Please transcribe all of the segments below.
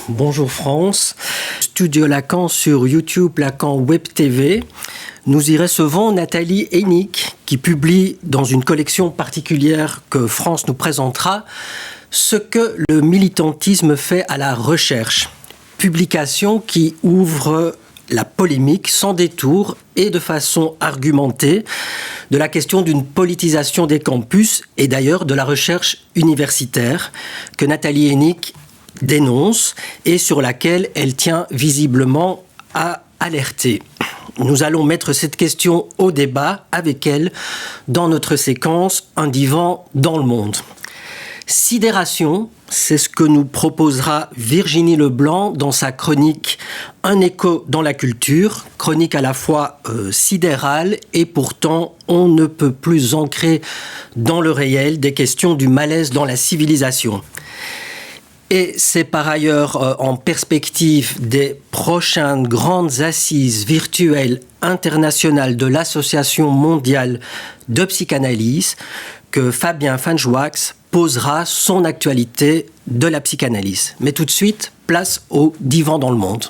Bonjour France, Studio Lacan sur YouTube, Lacan Web TV. Nous y recevons Nathalie Hennig qui publie dans une collection particulière que France nous présentera ce que le militantisme fait à la recherche. Publication qui ouvre la polémique sans détour et de façon argumentée de la question d'une politisation des campus et d'ailleurs de la recherche universitaire que Nathalie Hennig dénonce et sur laquelle elle tient visiblement à alerter. Nous allons mettre cette question au débat avec elle dans notre séquence Un divan dans le monde. Sidération, c'est ce que nous proposera Virginie Leblanc dans sa chronique Un écho dans la culture, chronique à la fois sidérale et pourtant on ne peut plus ancrer dans le réel des questions du malaise dans la civilisation. Et c'est par ailleurs en perspective des prochaines grandes assises virtuelles internationales de l'Association mondiale de psychanalyse que Fabien Fanjoax posera son actualité de la psychanalyse. Mais tout de suite, place au divan dans le monde.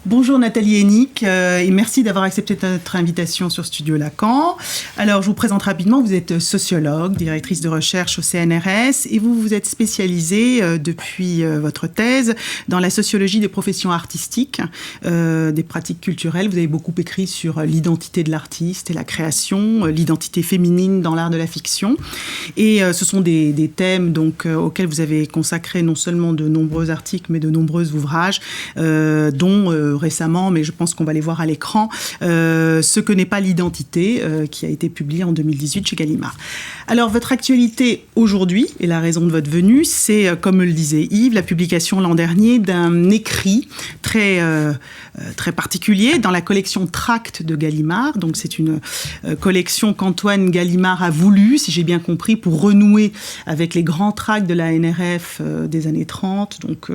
Bonjour Nathalie Hennig et merci d'avoir accepté notre invitation sur Studio Lacan. Alors je vous présente rapidement, vous êtes sociologue, directrice de recherche au CNRS et vous vous êtes spécialisée depuis votre thèse dans la sociologie des professions artistiques, des pratiques culturelles. Vous avez beaucoup écrit sur l'identité de l'artiste et la création, l'identité féminine dans l'art de la fiction. Et ce sont des thèmes donc, auxquels vous avez consacré non seulement de nombreux articles mais de nombreux ouvrages dont récemment, mais je pense qu'on va les voir à l'écran, Ce que n'est pas l'identité, qui a été publié en 2018 chez Gallimard. Alors, votre actualité aujourd'hui, et la raison de votre venue, c'est, comme le disait Yves, la publication l'an dernier d'un écrit très particulier dans la collection Tracts de Gallimard. Donc, c'est une collection qu'Antoine Gallimard a voulu, si j'ai bien compris, pour renouer avec les grands tracts de la NRF des années 30, donc,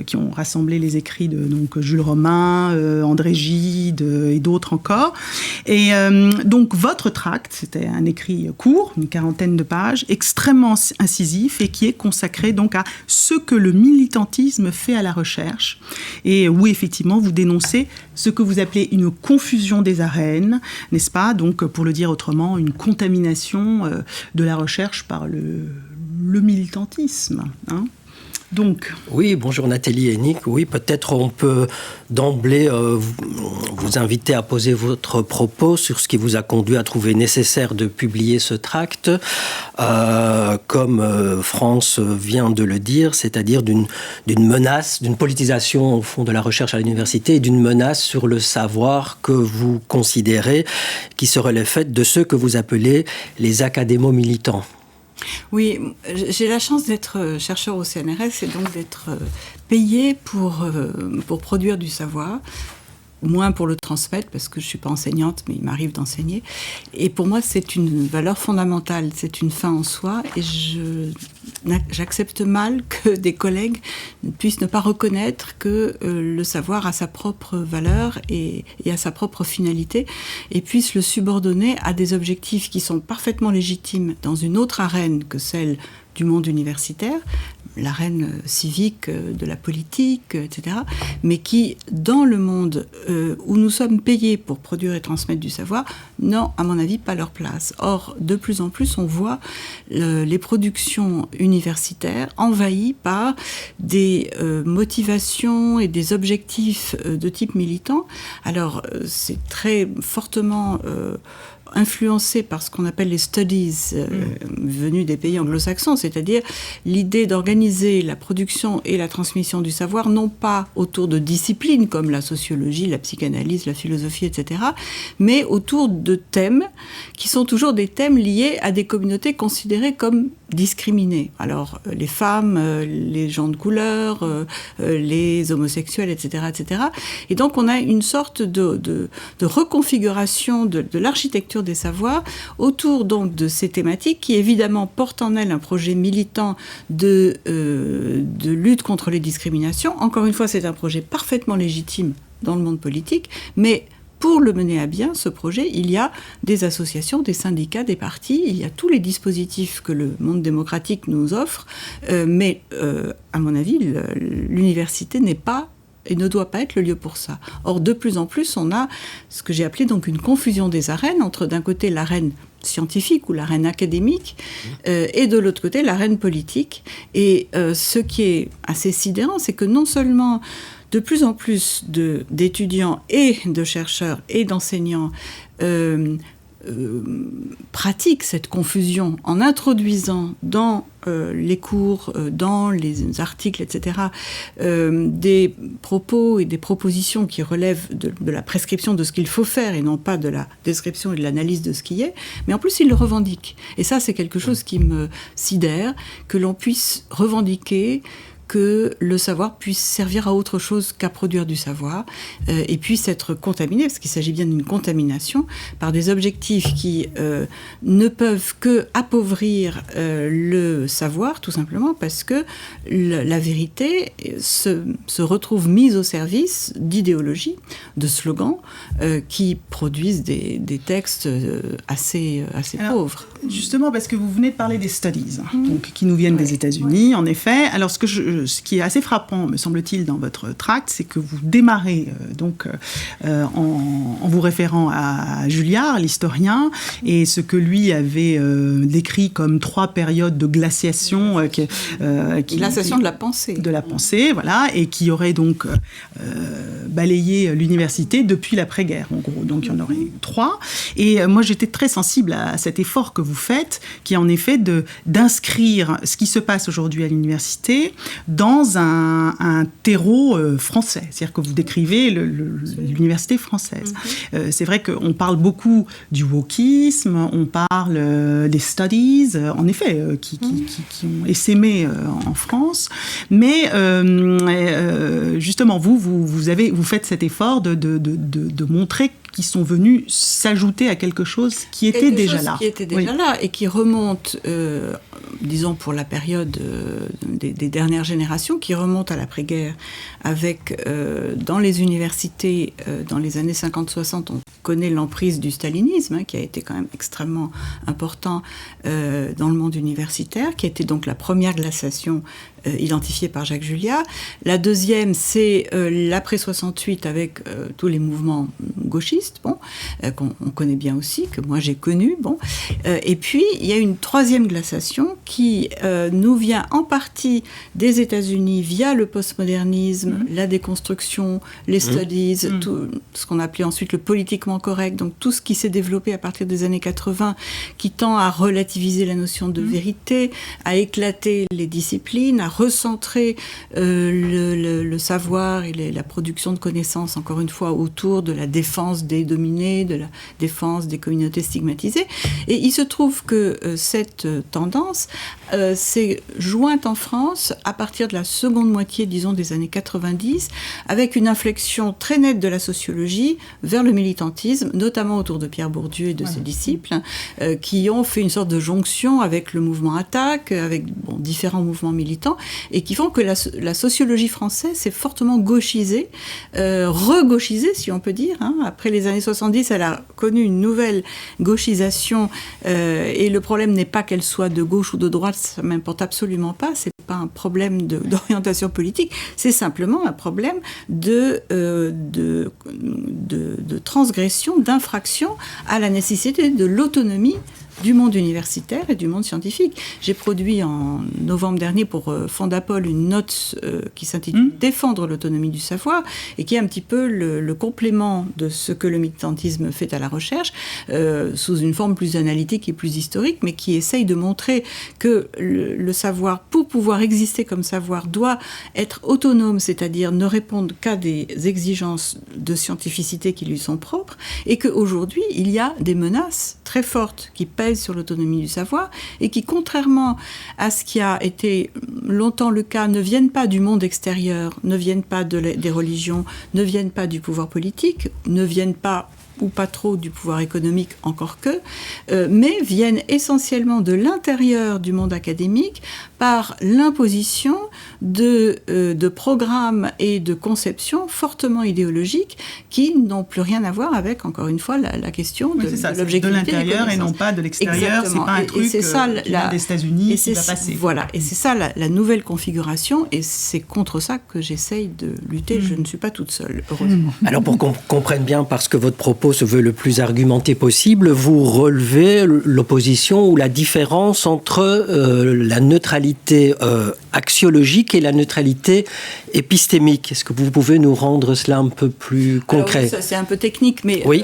qui ont rassemblé les écrits de donc, Jules Romain, André Gide et d'autres encore. Et donc, votre tract, c'était un écrit court, une quarantaine de pages, extrêmement incisif et qui est consacré donc à ce que le militantisme fait à la recherche. Et où, effectivement, vous dénoncez ce que vous appelez une confusion des arènes, n'est-ce pas ? Donc, pour le dire autrement, une contamination de la recherche par le militantisme, hein ? Donc. Oui, bonjour Nathalie Hennig. Oui, peut-être on peut d'emblée vous inviter à poser votre propos sur ce qui vous a conduit à trouver nécessaire de publier ce tract, comme France vient de le dire, c'est-à-dire d'une menace, d'une politisation au fond de la recherche à l'université et d'une menace sur le savoir que vous considérez qui serait le fait de ceux que vous appelez les académo-militants. Oui, j'ai la chance d'être chercheur au CNRS et donc d'être payée pour produire du savoir, moins pour le transmettre parce que je ne suis pas enseignante, mais il m'arrive d'enseigner. Et pour moi, c'est une valeur fondamentale, c'est une fin en soi et j'accepte mal que des collègues puissent ne pas reconnaître que le savoir a sa propre valeur et a sa propre finalité et puissent le subordonner à des objectifs qui sont parfaitement légitimes dans une autre arène que celle du monde universitaire, l'arène civique, de la politique, etc., mais qui, dans le monde où nous sommes payés pour produire et transmettre du savoir, n'ont, à mon avis, pas leur place. Or, de plus en plus, on voit les productions universitaires envahies par des motivations et des objectifs de type militant. Alors, c'est très fortement influencé par ce qu'on appelle les studies venus des pays anglo-saxons, c'est-à-dire l'idée d'organiser la production et la transmission du savoir, non pas autour de disciplines comme la sociologie, la psychanalyse, la philosophie, etc., mais autour de thèmes qui sont toujours des thèmes liés à des communautés considérées comme discriminées. Alors, les femmes, les gens de couleur, les homosexuels, etc., etc. Et donc, on a une sorte de reconfiguration de l'architecture des savoirs autour donc de ces thématiques qui évidemment portent en elles un projet militant de lutte contre les discriminations. Encore une fois, c'est un projet parfaitement légitime dans le monde politique, mais pour le mener à bien, ce projet, il y a des associations, des syndicats, des partis, il y a tous les dispositifs que le monde démocratique nous offre, mais à mon avis, l'université n'est pas et ne doit pas être le lieu pour ça. Or, de plus en plus, on a ce que j'ai appelé donc une confusion des arènes, entre d'un côté l'arène scientifique ou l'arène académique, et de l'autre côté l'arène politique. Et ce qui est assez sidérant, c'est que non seulement de plus en plus d'étudiants et de chercheurs et d'enseignants pratiquent cette confusion en introduisant dans les cours, dans les articles, etc., des propos et des propositions qui relèvent de la prescription de ce qu'il faut faire et non pas de la description et de l'analyse de ce qui est, mais en plus ils le revendiquent. Et ça, c'est quelque chose qui me sidère, que l'on puisse revendiquer que le savoir puisse servir à autre chose qu'à produire du savoir et puisse être contaminé, parce qu'il s'agit bien d'une contamination, par des objectifs qui ne peuvent que appauvrir le savoir, tout simplement parce que la vérité se retrouve mise au service d'idéologies, de slogans qui produisent des textes assez pauvres. Justement, parce que vous venez de parler des studies, donc, qui nous viennent des États-Unis, en effet. Alors, ce qui est assez frappant, me semble-t-il, dans votre tract, c'est que vous démarrez en vous référant à Julliard, l'historien, et ce que lui avait décrit comme 3 périodes de glaciation. Glaciation de la pensée. De la pensée, voilà, et qui aurait donc balayé l'université depuis l'après-guerre, en gros. Donc, il y en aurait 3. Et moi, j'étais très sensible à cet effort que vous faites, qui est en effet d'inscrire ce qui se passe aujourd'hui à l'université dans un terreau français. C'est-à-dire que vous décrivez l'université française. C'est vrai qu'on parle beaucoup du wokisme, on parle des studies, en effet, qui ont essaimé en France. Mais justement, vous faites cet effort de montrer qu'ils sont venus s'ajouter à quelque chose qui était déjà là. Qui était déjà là et qui remonte, disons pour la période des dernières générations, qui remonte à l'après-guerre, avec dans les universités, dans les années 50-60, on connaît l'emprise du stalinisme, qui a été quand même extrêmement important dans le monde universitaire, qui a été donc la première glaciation identifiée par Jacques Julliard. La deuxième, c'est l'après-68 avec tous les mouvements gauchistes, qu'on connaît bien aussi, que moi j'ai connu. Et puis, il y a une troisième glaciation qui nous vient en partie des États-Unis via le postmodernisme, la déconstruction, les studies, tout ce qu'on appelait ensuite le politiquement correct, donc tout ce qui s'est développé à partir des années 80, qui tend à relativiser la notion de vérité, à éclater les disciplines, à recentrer le savoir et la production de connaissances, encore une fois, autour de la défense des dominés, de la défense des communautés stigmatisées. Et il se trouve que cette tendance s'est jointe en France à partir de la seconde moitié, disons, des années 90, avec une inflexion très nette de la sociologie vers le militantisme, notamment autour de Pierre Bourdieu et de ses disciples, qui ont fait une sorte de jonction avec le mouvement Attaque, avec différents mouvements militants, et qui font que la sociologie française s'est fortement gauchisée, regauchisée, si on peut dire. Après les années 70, elle a connu une nouvelle gauchisation, et le problème n'est pas qu'elle soit de gauche ou de droite, ça ne m'importe absolument pas, c'est pas un problème d'orientation politique, c'est simplement un problème de transgression, d'infraction à la nécessité de l'autonomie du monde universitaire et du monde scientifique. J'ai produit en novembre dernier pour Fondapol une note qui s'intitule « Défendre l'autonomie du savoir » et qui est un petit peu le complément de ce que le militantisme fait à la recherche, sous une forme plus analytique et plus historique, mais qui essaye de montrer que le savoir, pour pouvoir exister comme savoir, doit être autonome, c'est-à-dire ne répondre qu'à des exigences de scientificité qui lui sont propres, et qu'aujourd'hui, il y a des menaces très fortes qui pèsent sur l'autonomie du savoir et qui, contrairement à ce qui a été longtemps le cas, ne viennent pas du monde extérieur, ne viennent pas des religions, ne viennent pas du pouvoir politique, ne viennent pas ou pas trop du pouvoir économique, encore que, mais viennent essentiellement de l'intérieur du monde académique par l'imposition de programmes et de conceptions fortement idéologiques qui n'ont plus rien à voir avec, encore une fois, la question de l'objectivité. De l'intérieur et non pas de l'extérieur. C'est pas un truc qui vient des États-Unis qui va passer. Voilà, et c'est ça la nouvelle configuration, et c'est contre ça que j'essaye de lutter. Je ne suis pas toute seule, heureusement. Alors pour qu'on comprenne bien, parce que votre propos se veut le plus argumenté possible, vous relevez l'opposition ou la différence entre la neutralité axiologique et la neutralité épistémique. Est-ce que vous pouvez nous rendre cela un peu plus concret ? Alors, ça, c'est un peu technique, mais oui.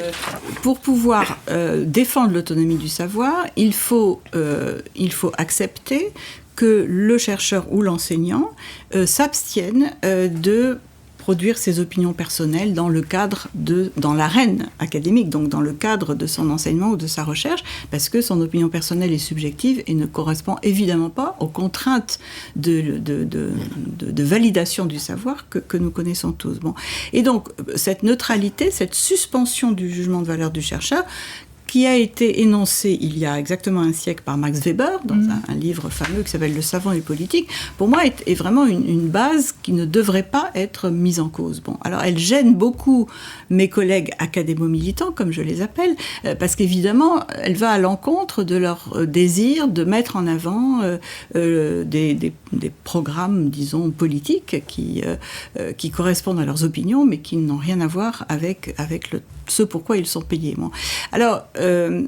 Pour pouvoir défendre l'autonomie du savoir, il faut accepter que le chercheur ou l'enseignant s'abstienne de produire ses opinions personnelles dans l'arène académique, donc dans le cadre de son enseignement ou de sa recherche, parce que son opinion personnelle est subjective et ne correspond évidemment pas aux contraintes de validation du savoir que nous connaissons tous. Bon. Et donc, cette neutralité, cette suspension du jugement de valeur du chercheur, qui a été énoncé il y a exactement un siècle par Max Weber, dans un livre fameux qui s'appelle « Le savant et politique », pour moi est vraiment une base qui ne devrait pas être mise en cause. Bon, alors elle gêne beaucoup mes collègues académo-militants, comme je les appelle, parce qu'évidemment, elle va à l'encontre de leur désir de mettre en avant des programmes, disons, politiques qui correspondent à leurs opinions, mais qui n'ont rien à voir avec ce pourquoi ils sont payés. Bon. Alors,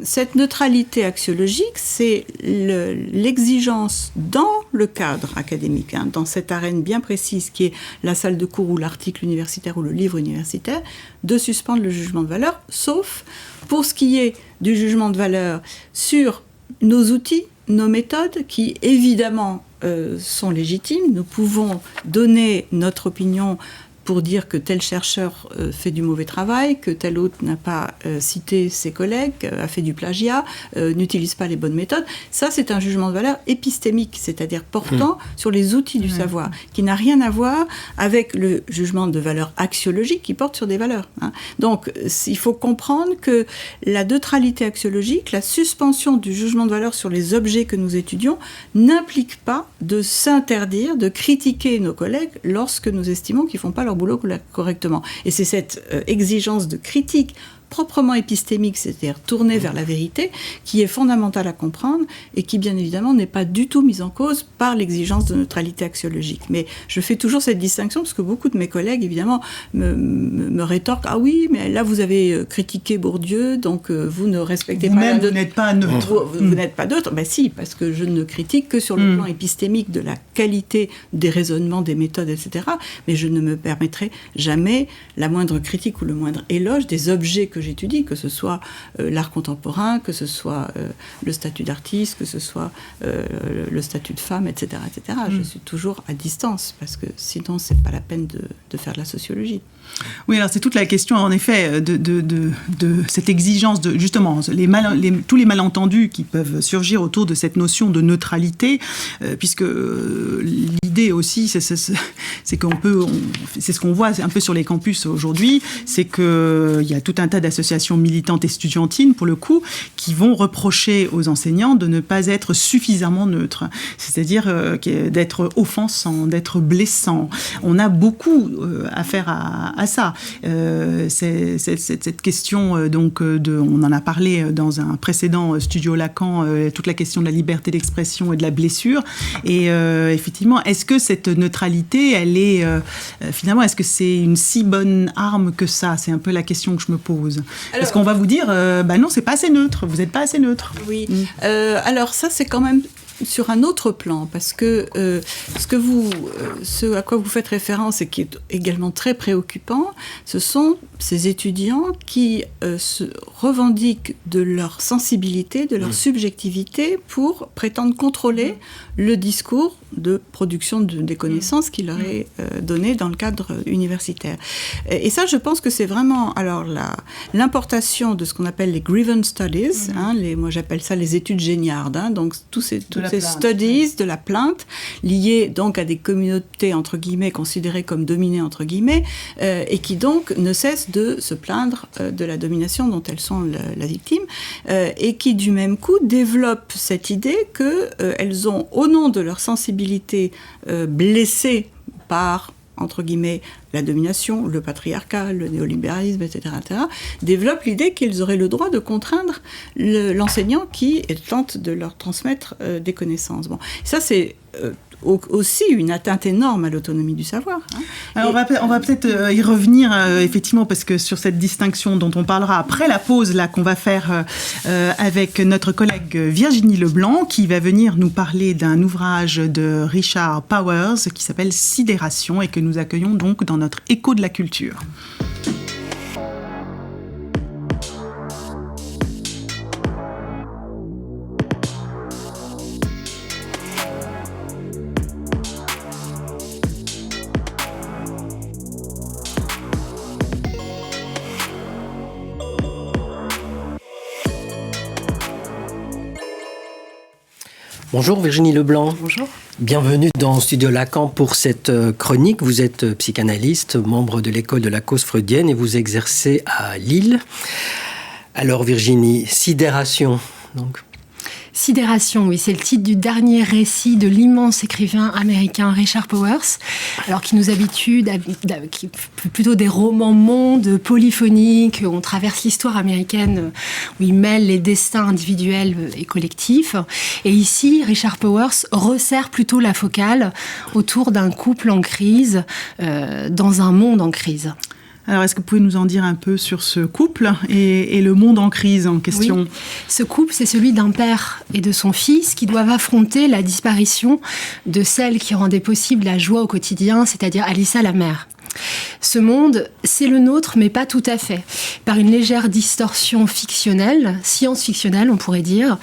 cette neutralité axiologique, c'est l'exigence dans le cadre académique, dans cette arène bien précise qui est la salle de cours ou l'article universitaire ou le livre universitaire, de suspendre le jugement de valeur, sauf pour ce qui est du jugement de valeur sur nos outils, nos méthodes, qui évidemment sont légitimes. Nous pouvons donner notre opinion pour dire que tel chercheur fait du mauvais travail, que tel autre n'a pas cité ses collègues, a fait du plagiat, n'utilise pas les bonnes méthodes. Ça, c'est un jugement de valeur épistémique, c'est-à-dire portant sur les outils du savoir, qui n'a rien à voir avec le jugement de valeur axiologique qui porte sur des valeurs. Donc, il faut comprendre que la neutralité axiologique, la suspension du jugement de valeur sur les objets que nous étudions, n'implique pas de s'interdire, de critiquer nos collègues lorsque nous estimons qu'ils ne font pas leur boulot correctement. Et c'est cette exigence de critique proprement épistémique, c'est-à-dire tournée vers la vérité, qui est fondamentale à comprendre et qui, bien évidemment, n'est pas du tout mise en cause par l'exigence de neutralité axiologique. Mais je fais toujours cette distinction parce que beaucoup de mes collègues, évidemment, me rétorquent « Ah oui, mais là, vous avez critiqué Bourdieu, donc vous ne respectez pas... Vous-même, vous n'êtes pas neutre. Vous n'êtes pas neutre. » Ben si, parce que je ne critique que sur le plan épistémique de la qualité des raisonnements, des méthodes, etc. Mais je ne me permettrai jamais la moindre critique ou le moindre éloge des objets que j'étudie, que ce soit l'art contemporain, que ce soit le statut d'artiste, que ce soit le statut de femme, etc. etc. Je suis toujours à distance, parce que sinon, c'est pas la peine de faire de la sociologie. Oui, alors c'est toute la question, en effet, de cette exigence de, justement, tous les malentendus qui peuvent surgir autour de cette notion de neutralité, puisque l'idée aussi, c'est qu'on peut, c'est ce qu'on voit un peu sur les campus aujourd'hui, c'est qu'il y a tout un tas d'associations militantes et estudiantines, pour le coup, qui vont reprocher aux enseignants de ne pas être suffisamment neutres. C'est-à-dire d'être offensant, d'être blessant. On a beaucoup à faire à ça. Cette question, donc, on en a parlé dans un précédent Studio Lacan, toute la question de la liberté d'expression et de la blessure. Et effectivement, est-ce que cette neutralité, elle est finalement, est-ce que c'est une si bonne arme que ça? C'est un peu la question que je me pose. Parce qu'on va vous dire, non, c'est pas assez neutre, vous n'êtes pas assez neutre. Oui. Alors ça, c'est quand même sur un autre plan, parce que ce à quoi vous faites référence et qui est également très préoccupant, ce sont ces étudiants qui se revendiquent de leur sensibilité, de leur subjectivité pour prétendre contrôler le discours de production des connaissances qui leur est donné dans le cadre universitaire. Et ça, je pense que c'est vraiment l'importation de ce qu'on appelle les grievance studies, moi j'appelle ça les études géniardes, donc toutes ces studies de la plainte liées donc à des communautés entre guillemets considérées comme dominées entre guillemets et qui donc ne cessent de se plaindre de la domination dont elles sont la victime et qui du même coup développent cette idée qu'elles ont au nom de leur sensibilité blessée par entre guillemets, la domination, le patriarcat, le néolibéralisme, etc., développent l'idée qu'ils auraient le droit de contraindre l'enseignant qui tente de leur transmettre des connaissances. Bon, ça, c'est aussi une atteinte énorme à l'autonomie du savoir. Alors on va peut-être y revenir, effectivement, parce que sur cette distinction dont on parlera après la pause là, qu'on va faire avec notre collègue Virginie Leblanc, qui va venir nous parler d'un ouvrage de Richard Powers qui s'appelle « Sidération » et que nous accueillons donc dans notre Écho de la culture. Bonjour Virginie Leblanc. Bonjour. Bienvenue dans Studio Lacan pour cette chronique. Vous êtes psychanalyste, membre de l'école de la cause freudienne et vous exercez à Lille. Alors Virginie, sidération, donc. Sidération, oui, c'est le titre du dernier récit de l'immense écrivain américain Richard Powers, alors qui nous habitue, qui plutôt des romans mondes polyphoniques, où on traverse l'histoire américaine, où il mêle les destins individuels et collectifs. Et ici, Richard Powers resserre plutôt la focale autour d'un couple en crise, dans un monde en crise. Alors, est-ce que vous pouvez nous en dire un peu sur ce couple et le monde en crise en question? Oui. Ce couple, c'est celui d'un père et de son fils qui doivent affronter la disparition de celle qui rendait possible la joie au quotidien, c'est-à-dire Alyssa, la mère. Ce monde, c'est le nôtre, mais pas tout à fait. Par une légère distorsion fictionnelle, science-fictionnelle, on pourrait dire,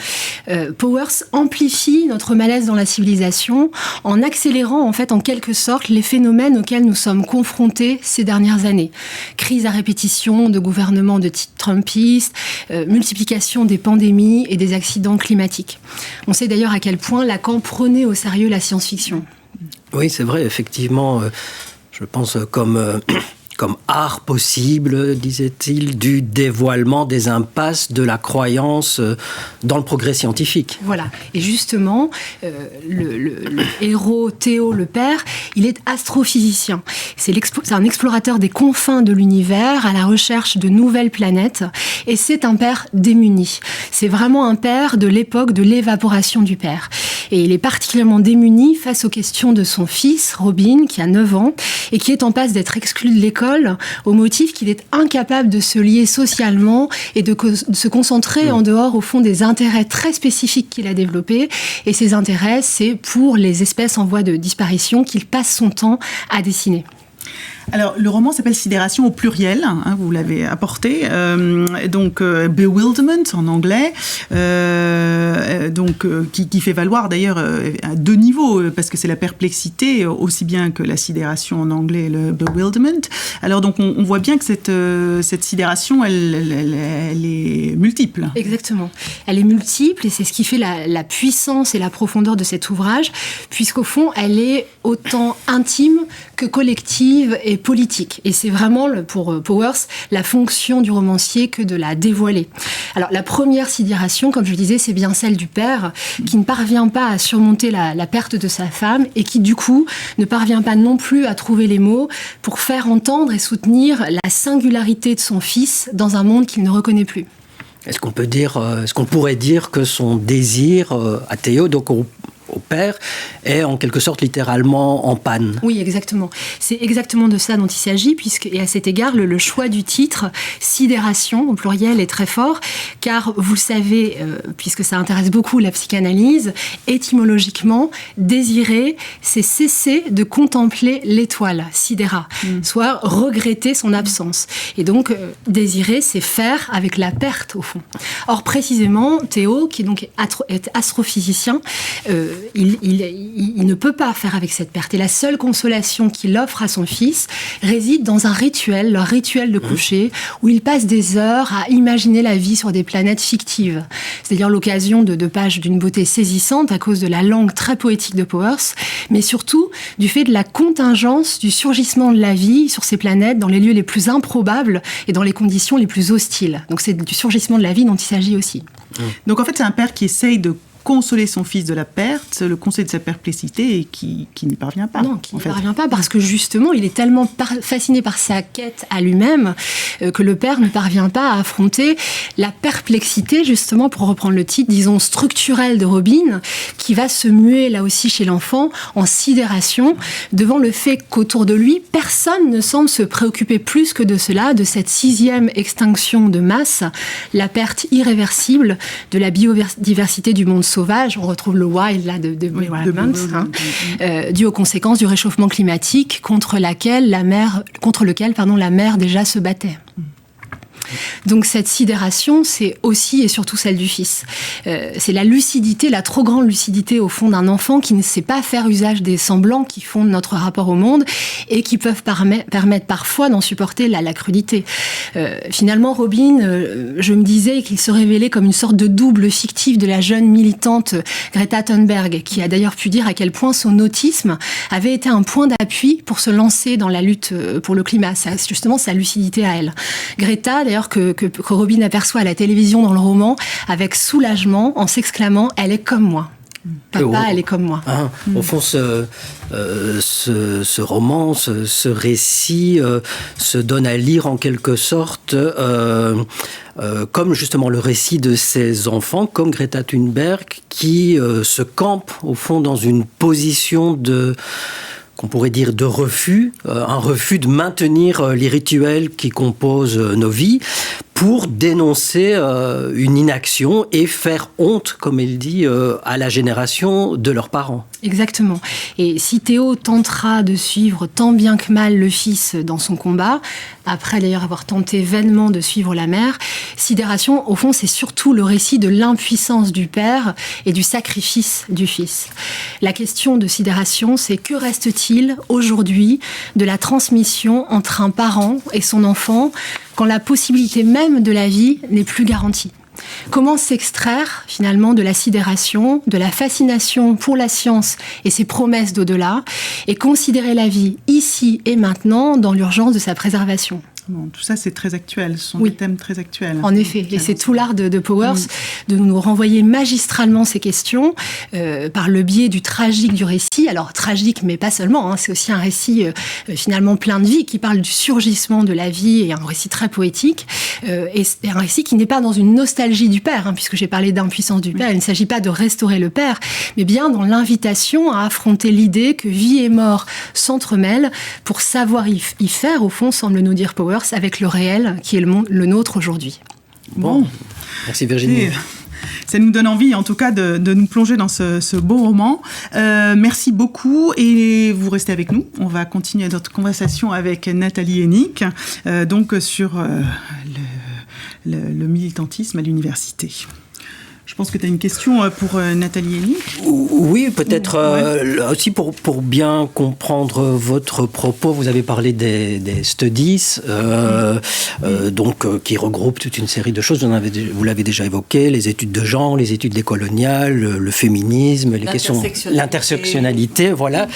Powers amplifie notre malaise dans la civilisation en accélérant, en fait, en quelque sorte, les phénomènes auxquels nous sommes confrontés ces dernières années. Crise à répétition de gouvernements de type trumpiste, multiplication des pandémies et des accidents climatiques. On sait d'ailleurs à quel point Lacan prenait au sérieux la science-fiction. Oui, c'est vrai, effectivement. Je pense comme art possible, disait-il, du dévoilement des impasses de la croyance dans le progrès scientifique. Voilà. Et justement, le héros Théo, le père, il est astrophysicien. C'est un explorateur des confins de l'univers à la recherche de nouvelles planètes. Et c'est un père démuni. C'est vraiment un père de l'époque de l'évaporation du père. Et il est particulièrement démuni face aux questions de son fils, Robin, qui a 9 ans, et qui est en passe d'être exclu de l'école au motif qu'il est incapable de se lier socialement et de se concentrer en dehors, au fond, des intérêts très spécifiques qu'il a développés. Et ces intérêts, c'est pour les espèces en voie de disparition qu'il passe son temps à dessiner. Alors, le roman s'appelle Sidération au pluriel, hein, vous l'avez apporté, donc bewilderment en anglais, qui fait valoir d'ailleurs à deux niveaux, parce que c'est la perplexité aussi bien que la sidération en anglais, le bewilderment. Alors donc on voit bien que cette sidération, elle est multiple. Exactement. Elle est multiple et c'est ce qui fait la puissance et la profondeur de cet ouvrage, puisqu'au fond, elle est autant intime que collective et politique. Et c'est vraiment, pour Powers, la fonction du romancier que de la dévoiler. Alors, la première sidération, comme je le disais, c'est bien celle du père, qui ne parvient pas à surmonter la perte de sa femme et qui, du coup, ne parvient pas non plus à trouver les mots pour faire entendre et soutenir la singularité de son fils dans un monde qu'il ne reconnaît plus. Est-ce qu'on pourrait dire que son désir à Théo, donc au père, est en quelque sorte littéralement en panne? Oui, exactement. C'est exactement de ça dont il s'agit, et à cet égard, le choix du titre, sidération, au pluriel, est très fort, car vous le savez, puisque ça intéresse beaucoup la psychanalyse, étymologiquement, désirer, c'est cesser de contempler l'étoile, sidéra, soit regretter son absence. Et donc, désirer, c'est faire avec la perte, au fond. Or, précisément, Théo, qui donc est astrophysicien, il ne peut pas faire avec cette perte. Et la seule consolation qu'il offre à son fils réside dans un rituel, leur rituel de coucher, où il passe des heures à imaginer la vie sur des planètes fictives. C'est d'ailleurs l'occasion de pages d'une beauté saisissante à cause de la langue très poétique de Powers, mais surtout du fait de la contingence du surgissement de la vie sur ces planètes dans les lieux les plus improbables et dans les conditions les plus hostiles. Donc c'est du surgissement de la vie dont il s'agit aussi. Donc en fait, c'est un père qui essaye de consoler son fils de la perte, le conseil de sa perplexité et qui n'y parvient pas. Non, qui n'y parvient pas parce que justement, il est tellement fasciné par sa quête à lui-même que le père ne parvient pas à affronter la perplexité, justement, pour reprendre le titre, disons, structurelle de Robin, qui va se muer là aussi chez l'enfant en sidération devant le fait qu'autour de lui, personne ne semble se préoccuper plus que de cela, de cette 6e extinction de masse, la perte irréversible de la biodiversité du monde sauvage. On retrouve le wild là de dû aux conséquences du réchauffement climatique contre lequel la mer déjà se battait. Donc cette sidération, c'est aussi et surtout celle du fils. C'est la lucidité, la trop grande lucidité au fond d'un enfant qui ne sait pas faire usage des semblants qui fondent notre rapport au monde et qui peuvent permettre parfois d'en supporter la crudité. Finalement, Robin, je me disais qu'il se révélait comme une sorte de double fictif de la jeune militante Greta Thunberg, qui a d'ailleurs pu dire à quel point son autisme avait été un point d'appui pour se lancer dans la lutte pour le climat. C'est justement sa lucidité à elle. Greta, d'ailleurs, que Robin aperçoit à la télévision dans le roman avec soulagement en s'exclamant « Elle est comme moi ». Papa, elle est comme moi. Au fond, ce roman, ce récit se donne à lire en quelque sorte comme justement le récit de ces enfants, comme Greta Thunberg, qui se campe au fond dans une position qu'on pourrait dire de refus, un refus de maintenir les rituels qui composent nos vies pour dénoncer une inaction et faire honte, comme elle dit, à la génération de leurs parents. Exactement. Et si Théo tentera de suivre tant bien que mal le fils dans son combat, après d'ailleurs avoir tenté vainement de suivre la mère, Sidération, au fond, c'est surtout le récit de l'impuissance du père et du sacrifice du fils. La question de Sidération, c'est que reste-t-il aujourd'hui de la transmission entre un parent et son enfant quand la possibilité même de la vie n'est plus garantie? Comment s'extraire finalement de la sidération, de la fascination pour la science et ses promesses d'au-delà, et considérer la vie ici et maintenant dans l'urgence de sa préservation? Bon, tout ça, c'est très actuel. Ce sont des thèmes très actuels. En effet. Et c'est tout l'art de Powers de nous renvoyer magistralement ces questions par le biais du tragique du récit. Alors, tragique, mais pas seulement. C'est aussi un récit finalement plein de vie qui parle du surgissement de la vie et un récit très poétique. Et un récit qui n'est pas dans une nostalgie du père, puisque j'ai parlé d'impuissance du père. Il ne s'agit pas de restaurer le père, mais bien dans l'invitation à affronter l'idée que vie et mort s'entremêlent pour savoir y faire, au fond, semble nous dire Powers, avec le réel qui est le nôtre aujourd'hui. Bon. Merci Virginie. Ça nous donne envie, en tout cas, de nous plonger dans ce beau roman. Merci beaucoup et vous restez avec nous. On va continuer notre conversation avec Nathalie Hennig, donc sur le militantisme à l'université. Je pense que tu as une question pour Nathalie Hennig. Oui, peut-être aussi pour bien comprendre votre propos. Vous avez parlé des studies, donc qui regroupent toute une série de choses. Vous l'avez déjà évoqué, les études de genre, les études décoloniales, le féminisme, les questions, l'intersectionnalité. Voilà.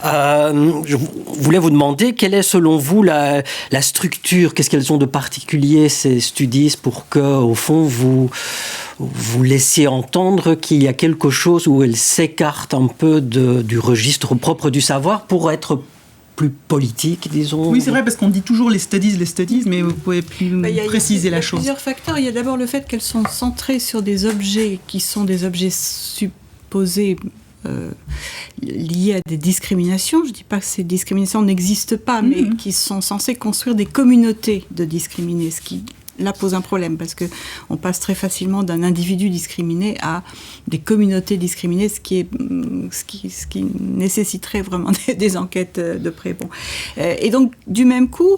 Je voulais vous demander quelle est selon vous la structure, qu'est-ce qu'elles ont de particulier ces studies pour que, au fond, vous laissiez entendre qu'il y a quelque chose où elle s'écarte un peu du registre propre du savoir pour être plus politique, disons. Oui, c'est vrai, parce qu'on dit toujours les studies, mais vous pouvez plus préciser la chose. Il y a plusieurs facteurs. Il y a d'abord le fait qu'elles sont centrées sur des objets qui sont des objets supposés liés à des discriminations. Je ne dis pas que ces discriminations n'existent pas, mais qui sont censées construire des communautés de discriminés, ce qui là pose un problème parce que on passe très facilement d'un individu discriminé à des communautés discriminées, ce qui nécessiterait vraiment des enquêtes de près. Bon. Et donc du même coup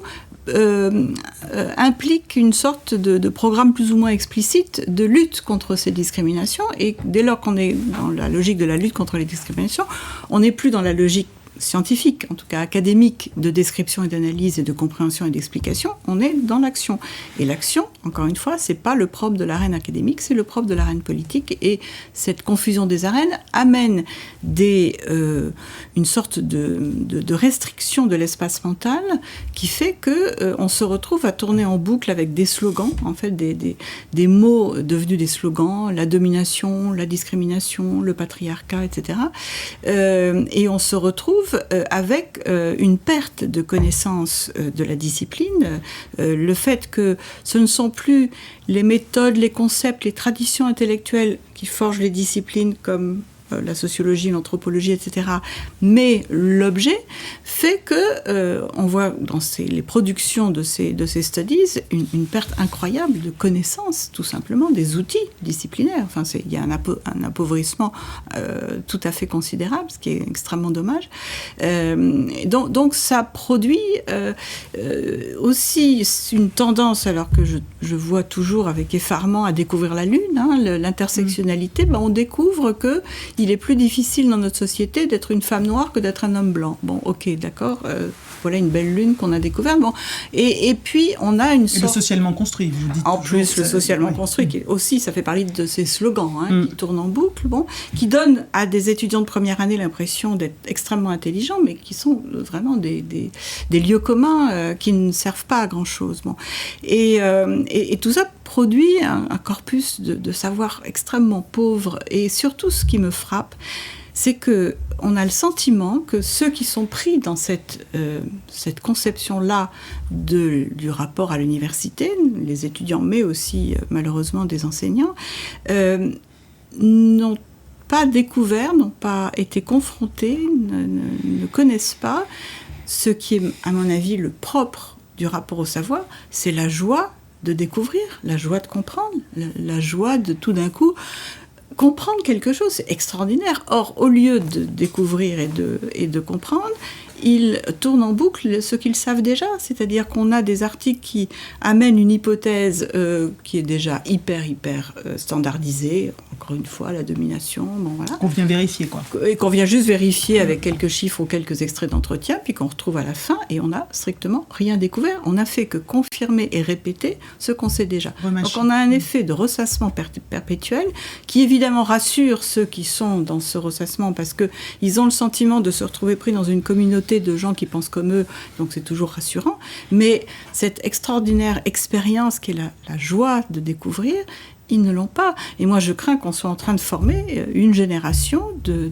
implique une sorte de programme plus ou moins explicite de lutte contre ces discriminations, et dès lors qu'on est dans la logique de la lutte contre les discriminations, on n'est plus dans la logique scientifique, en tout cas académique, de description et d'analyse et de compréhension et d'explication, on est dans l'action. Et l'action, encore une fois, c'est pas le propre de l'arène académique, c'est le propre de l'arène politique, et cette confusion des arènes amène une sorte de restriction de l'espace mental qui fait que on se retrouve à tourner en boucle avec des slogans, en fait des mots devenus des slogans, la domination, la discrimination, le patriarcat, etc. Et on se retrouve avec une perte de connaissance de la discipline, le fait que ce ne sont plus les méthodes, les concepts, les traditions intellectuelles qui forgent les disciplines comme la sociologie, l'anthropologie, etc. Mais l'objet fait que on voit dans les productions de ces studies une perte incroyable de connaissances, tout simplement, des outils disciplinaires. Enfin, il y a un appauvrissement tout à fait considérable, ce qui est extrêmement dommage. Donc ça produit aussi une tendance, alors que je vois toujours avec effarement à découvrir la Lune, l'intersectionnalité, on découvre que il est plus difficile dans notre société d'être une femme noire que d'être un homme blanc. Bon, ok, d'accord, voilà une belle lune qu'on a découverte. Bon, et puis on a une sorte... Et le socialement construit, vous dites. En plus, le socialement construit, qui aussi, ça fait partie de ces slogans qui tournent en boucle, qui donnent à des étudiants de première année l'impression d'être extrêmement intelligents, mais qui sont vraiment des lieux communs qui ne servent pas à grand-chose. Bon. Et tout ça produit un corpus de savoir extrêmement pauvre, et surtout ce qui me frappe, c'est qu'on a le sentiment que ceux qui sont pris dans cette conception-là du rapport à l'université, les étudiants, mais aussi malheureusement des enseignants, n'ont pas découvert, n'ont pas été confrontés, ne connaissent pas ce qui est, à mon avis, le propre du rapport au savoir, c'est la joie de découvrir, la joie de comprendre, la joie de tout d'un coup comprendre quelque chose. C'est extraordinaire. Or, au lieu de découvrir et de comprendre, ils tournent en boucle ce qu'ils savent déjà, c'est-à-dire qu'on a des articles qui amènent une hypothèse qui est déjà hyper standardisée, encore une fois, la domination, bon voilà. Qu'on vient vérifier, quoi. Et qu'on vient juste vérifier avec quelques chiffres ou quelques extraits d'entretien, puis qu'on retrouve à la fin, et on n'a strictement rien découvert. On n'a fait que confirmer et répéter ce qu'on sait déjà. Donc on a un effet de ressassement perpétuel qui évidemment rassure ceux qui sont dans ce ressassement, parce qu'ils ont le sentiment de se retrouver pris dans une communauté de gens qui pensent comme eux, donc c'est toujours rassurant. Mais cette extraordinaire expérience qui est la joie de découvrir, ils ne l'ont pas. Et moi, je crains qu'on soit en train de former une génération de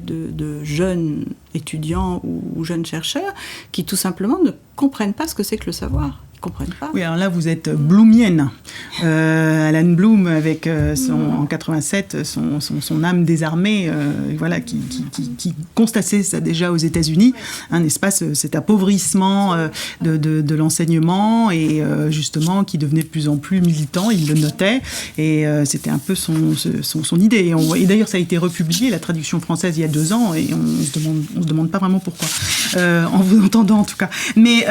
jeunes étudiants ou jeunes chercheurs qui, tout simplement, ne comprennent pas ce que c'est que le savoir. Ils ne comprennent pas. Oui, alors là, vous êtes bloomienne. Alan Bloom, avec en 87, son âme désarmée, voilà, qui constatait ça déjà aux États-Unis, n'est-ce pas, cet appauvrissement de l'enseignement et justement qui devenait de plus en plus militant, il le notait, et c'était un peu son idée. Et d'ailleurs, ça a été republié, la traduction française, il y a 2 ans, et on se demande pas vraiment pourquoi, en vous entendant en tout cas. Mais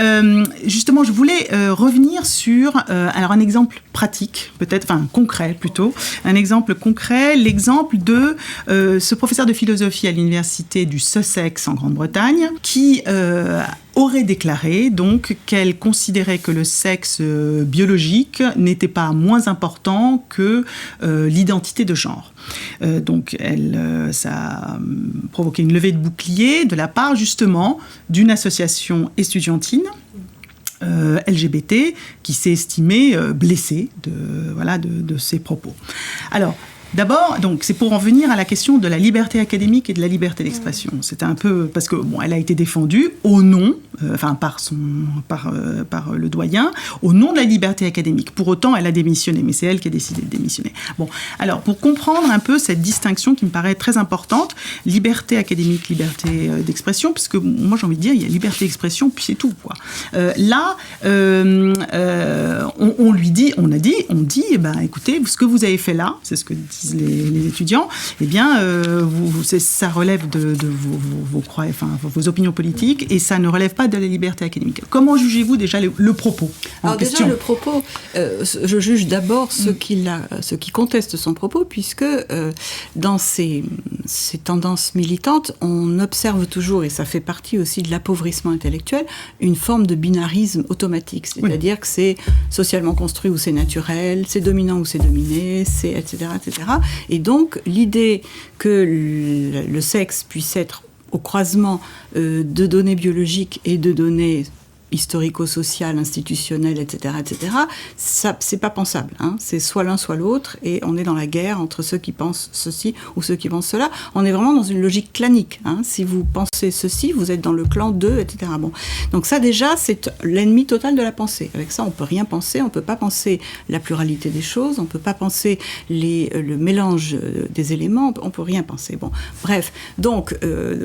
justement, je voulais revenir sur alors un exemple pratique, peut-être, enfin concret plutôt, un exemple concret, l'exemple de ce professeur de philosophie à l'université du Sussex en Grande-Bretagne, qui aurait déclaré donc qu'elle considérait que le sexe biologique n'était pas moins important que l'identité de genre. Donc ça a provoqué une levée de bouclier de la part justement d'une association estudiantine LGBT qui s'est estimée blessée de ces propos. Alors, d'abord, donc, c'est pour en venir à la question de la liberté académique et de la liberté d'expression. C'était un peu parce que elle a été défendue au nom, par le doyen, au nom de la liberté académique. Pour autant, elle a démissionné, mais c'est elle qui a décidé de démissionner. Bon, alors pour comprendre un peu cette distinction qui me paraît très importante, liberté académique, liberté d'expression, parce que moi j'ai envie de dire, il y a liberté d'expression, puis c'est tout, quoi. Là, on dit, écoutez, ce que vous avez fait là, c'est ce que disent les étudiants, eh bien, ça relève de vos opinions politiques et ça ne relève pas de la liberté académique. Comment jugez-vous déjà le propos en question ? Déjà, le propos, je juge d'abord ceux qui contestent son propos, puisque dans ces tendances militantes, on observe toujours, et ça fait partie aussi de l'appauvrissement intellectuel, une forme de binarisme automatique. C'est-à-dire que c'est socialement construit ou c'est naturel, c'est dominant ou c'est dominé, c'est etc., etc. Et donc, l'idée que le sexe puisse être au croisement de données biologiques et de données historico-sociales, institutionnelles, etc., ça, c'est pas pensable. C'est soit l'un, soit l'autre, et on est dans la guerre entre ceux qui pensent ceci ou ceux qui pensent cela. On est vraiment dans une logique clanique. Si vous pensez ceci, vous êtes dans le clan d'eux, etc. Bon. Donc ça, déjà, c'est l'ennemi total de la pensée. Avec ça, on peut rien penser, on peut pas penser la pluralité des choses, on peut pas penser le mélange des éléments, on peut rien penser. Bon. Bref, donc,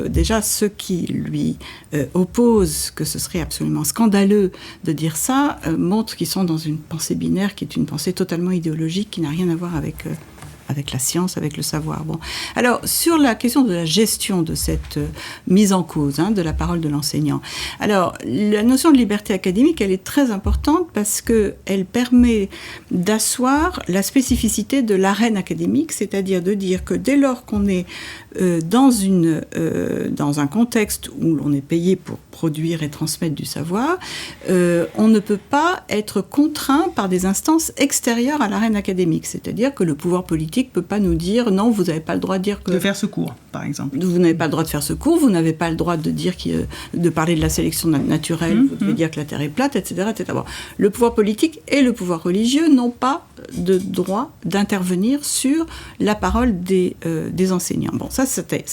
déjà, ceux qui lui opposent que ce serait absolument scandaleux de dire ça, montre qu'ils sont dans une pensée binaire qui est une pensée totalement idéologique qui n'a rien à voir avec la science, avec le savoir. Bon. Alors, sur la question de la gestion de cette mise en cause de la parole de l'enseignant, alors, la notion de liberté académique, elle est très importante parce qu'elle permet d'asseoir la spécificité de l'arène académique, c'est-à-dire de dire que dès lors qu'on est dans un contexte où l'on est payé pour produire et transmettre du savoir, on ne peut pas être contraint par des instances extérieures à l'arène académique. C'est-à-dire que le pouvoir politique ne peut pas nous dire non, vous n'avez pas le droit de dire que... De faire ce cours, par exemple. Vous n'avez pas le droit de faire ce cours, vous n'avez pas le droit de dire de parler de la sélection naturelle, vous devez dire que la Terre est plate, etc. Bon. Le pouvoir politique et le pouvoir religieux n'ont pas de droit d'intervenir sur la parole des enseignants. Bon, ça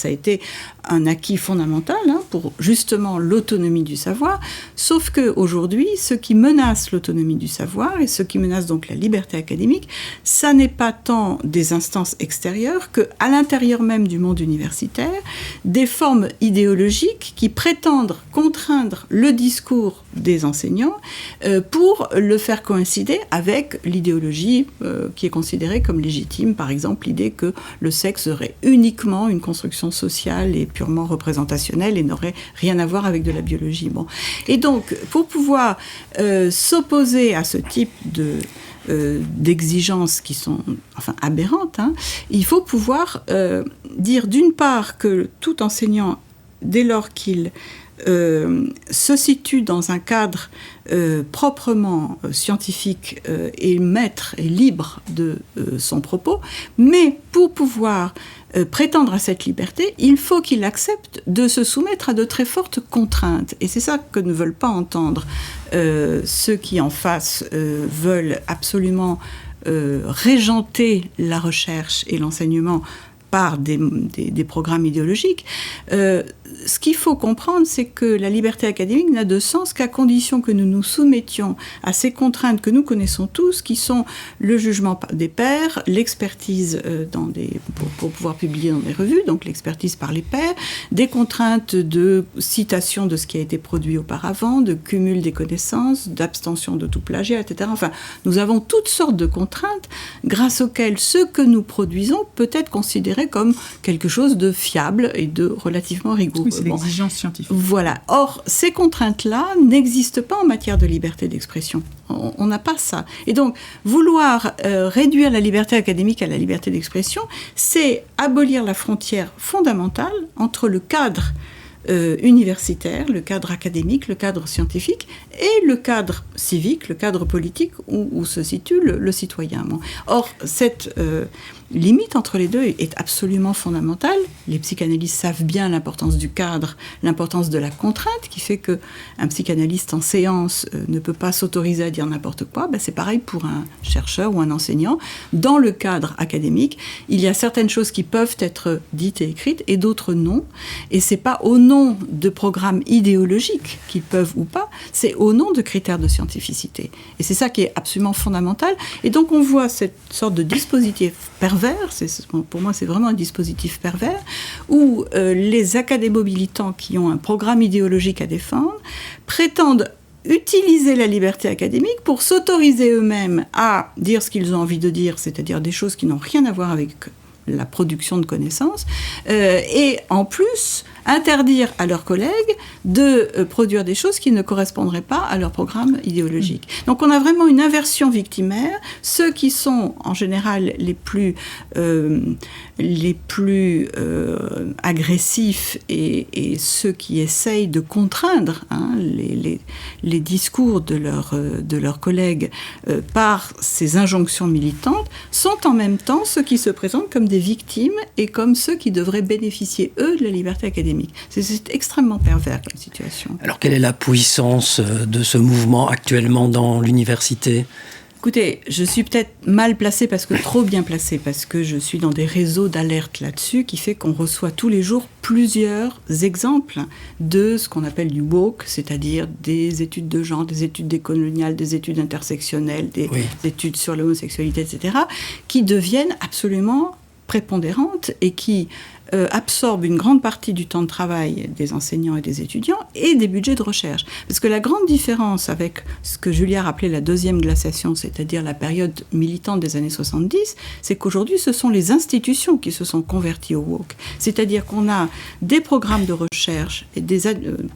a été un acquis fondamental pour justement l'autonomie du savoir, sauf qu'aujourd'hui, ce qui menace l'autonomie du savoir et ce qui menace donc la liberté académique, ça n'est pas tant des instances extérieures qu'à l'intérieur même du monde universitaire, des formes idéologiques qui prétendent contraindre le discours des enseignants pour le faire coïncider avec l'idéologie qui est considérée comme légitime, par exemple l'idée que le sexe serait uniquement une construction sociale et purement représentationnelle et n'aurait rien à voir avec de la biologie. Bon. Et donc, pour pouvoir s'opposer à ce type d'exigences qui sont aberrantes, il faut pouvoir dire d'une part que tout enseignant, dès lors qu'il se situe dans un cadre proprement scientifique et maître et libre de son propos, mais pour pouvoir prétendre à cette liberté, il faut qu'il accepte de se soumettre à de très fortes contraintes. Et c'est ça que ne veulent pas entendre ceux qui en face veulent absolument régenter la recherche et l'enseignement par des programmes idéologiques. ce qu'il faut comprendre, c'est que la liberté académique n'a de sens qu'à condition que nous nous soumettions à ces contraintes que nous connaissons tous, qui sont le jugement des pairs, l'expertise pour pouvoir publier dans des revues, donc l'expertise par les pairs, des contraintes de citation de ce qui a été produit auparavant, de cumul des connaissances, d'abstention de tout plagiat, etc. Enfin, nous avons toutes sortes de contraintes grâce auxquelles ce que nous produisons peut être considéré comme quelque chose de fiable et de relativement rigoureux. Oui, c'est l'exigence scientifique. Voilà. Or, ces contraintes-là n'existent pas en matière de liberté d'expression. On n'a pas ça. Et donc, vouloir réduire la liberté académique à la liberté d'expression, c'est abolir la frontière fondamentale entre le cadre universitaire, le cadre académique, le cadre scientifique et le cadre civique, le cadre politique où se situe le citoyen. Bon. Or, cette limite entre les deux est absolument fondamentale. Les psychanalystes savent bien l'importance du cadre, l'importance de la contrainte, qui fait qu'un psychanalyste en séance ne peut pas s'autoriser à dire n'importe quoi. Ben, c'est pareil pour un chercheur ou un enseignant. Dans le cadre académique, il y a certaines choses qui peuvent être dites et écrites et d'autres non. Et c'est pas au nom de programmes idéologiques qu'ils peuvent ou pas, c'est au nom de critères de scientificité. Et c'est ça qui est absolument fondamental. Et donc on voit cette sorte de dispositif pervers, pour moi c'est vraiment un dispositif pervers, où les académo-militants qui ont un programme idéologique à défendre prétendent utiliser la liberté académique pour s'autoriser eux-mêmes à dire ce qu'ils ont envie de dire, c'est-à-dire des choses qui n'ont rien à voir avec la production de connaissances, et en plus interdire à leurs collègues de produire des choses qui ne correspondraient pas à leur programme idéologique. Donc on a vraiment une inversion victimaire. Ceux qui sont en général les plus agressifs et ceux qui essayent de contraindre les discours de leurs collègues par ces injonctions militantes sont en même temps ceux qui se présentent comme des victimes et comme ceux qui devraient bénéficier, eux, de la liberté académique. C'est extrêmement pervers comme situation. Alors, quelle est la puissance de ce mouvement actuellement dans l'université ? Écoutez, je suis peut-être mal placée, trop bien placée, parce que je suis dans des réseaux d'alerte là-dessus, qui fait qu'on reçoit tous les jours plusieurs exemples de ce qu'on appelle du woke, c'est-à-dire des études de genre, des études décoloniales, des études intersectionnelles, des études sur l'homosexualité, etc., qui deviennent absolument prépondérantes et qui absorbe une grande partie du temps de travail des enseignants et des étudiants et des budgets de recherche. Parce que la grande différence avec ce que Julliard appelait la deuxième glaciation, c'est-à-dire la période militante des années 70, c'est qu'aujourd'hui, ce sont les institutions qui se sont converties au woke. C'est-à-dire qu'on a des programmes de recherche et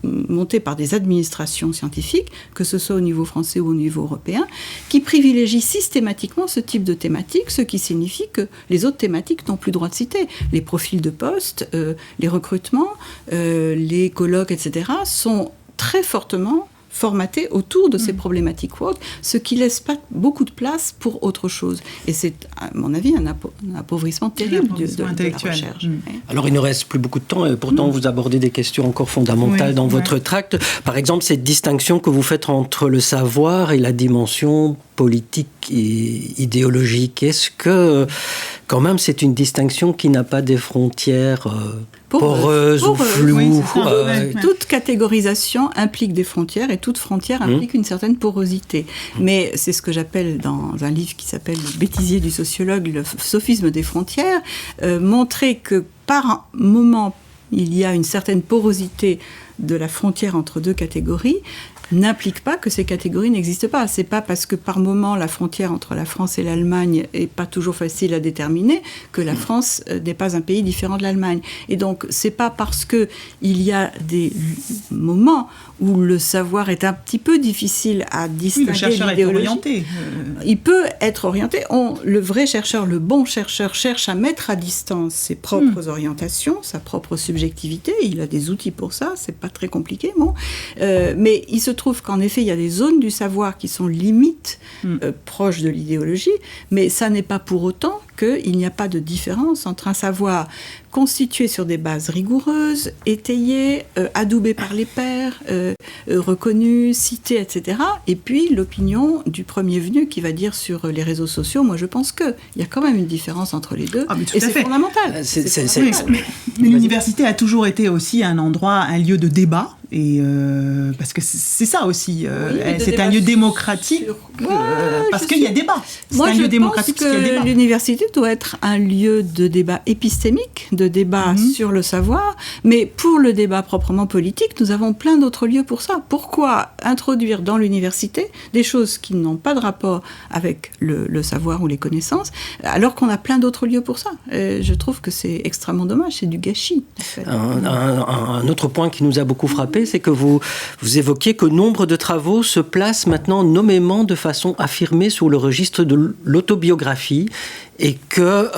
montés par des administrations scientifiques, que ce soit au niveau français ou au niveau européen, qui privilégient systématiquement ce type de thématique, ce qui signifie que les autres thématiques n'ont plus droit de citer. Les profils de postes, les recrutements, les colloques, etc., sont très fortement formatés autour de ces problématiques woke, ce qui laisse pas beaucoup de place pour autre chose. Et c'est, à mon avis, un appauvrissement terrible de la recherche. Alors, il ne reste plus beaucoup de temps, et pourtant, vous abordez des questions encore fondamentales dans votre tract. Par exemple, cette distinction que vous faites entre le savoir et la dimension politique et idéologique. Est-ce que, quand même, c'est une distinction qui n'a pas des frontières poreuses ou floues? Toute catégorisation implique des frontières et toute frontière implique une certaine porosité. Mais c'est ce que j'appelle dans un livre qui s'appelle « Le bêtisier du sociologue, le sophisme des frontières », montrer que par moment, il y a une certaine porosité de la frontière entre deux catégories, n'implique pas que ces catégories n'existent pas. C'est pas parce que par moment la frontière entre la France et l'Allemagne est pas toujours facile à déterminer que la France n'est pas un pays différent de l'Allemagne. Et donc c'est pas parce que il y a des moments où le savoir est un petit peu difficile à distinguer. Le chercheur est orienté. Il peut être orienté. Le vrai chercheur, le bon chercheur, cherche à mettre à distance ses propres orientations, sa propre subjectivité. Il a des outils pour ça. C'est pas très compliqué, bon. Mais il se trouve qu'en effet, il y a des zones du savoir qui sont limites proches de l'idéologie, mais ça n'est pas pour autant qu'il n'y a pas de différence entre un savoir constitué sur des bases rigoureuses, étayées, adoubées par les pairs, reconnues, citées, etc. Et puis l'opinion du premier venu qui va dire sur les réseaux sociaux, moi je pense qu'il y a quand même une différence entre les deux. Et c'est fondamental. Mais l'université a toujours été aussi un endroit, un lieu de débat. Et parce que c'est ça aussi, c'est un lieu démocratique parce qu'il y a débat. C'est un lieu démocratique parce qu'il y a débat. L'université doit être un lieu de débat épistémique, de débat sur le savoir, mais pour le débat proprement politique, nous avons plein d'autres lieux pour ça. Pourquoi introduire dans l'université des choses qui n'ont pas de rapport avec le savoir ou les connaissances, alors qu'on a plein d'autres lieux pour ça? Je trouve que c'est extrêmement dommage, c'est du gâchis. En fait. Un autre point qui nous a beaucoup frappé, c'est que vous évoquiez que nombre de travaux se placent maintenant nommément de façon affirmée sur le registre de l'autobiographie et que,